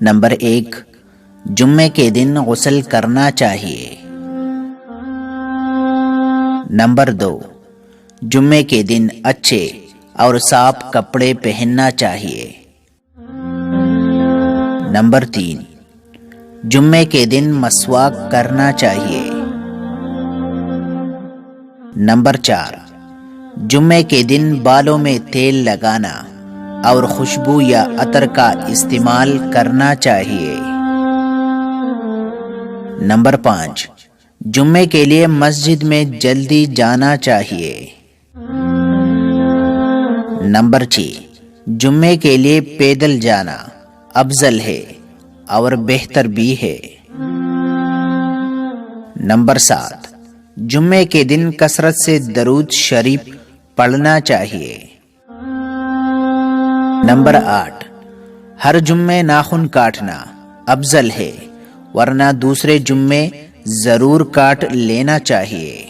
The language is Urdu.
نمبر 1، جمعے کے دن غسل کرنا چاہیے۔ نمبر 2، جمعے کے دن اچھے اور صاف کپڑے پہننا چاہیے۔ نمبر 3، جمعے کے دن مسواک کرنا چاہیے۔ نمبر 4، جمعے کے دن بالوں میں تیل لگانا اور خوشبو یا عطر کا استعمال کرنا چاہیے۔ نمبر 5، جمعے کے لیے مسجد میں جلدی جانا چاہیے۔ نمبر 6، جمعے کے لیے پیدل جانا افضل ہے اور بہتر بھی ہے۔ نمبر 7، جمعے کے دن کثرت سے درود شریف پڑھنا چاہیے۔ نمبر 8، ہر جمعے ناخن کاٹنا افضل ہے ورنہ دوسرے جمعے ضرور کاٹ لینا چاہیے۔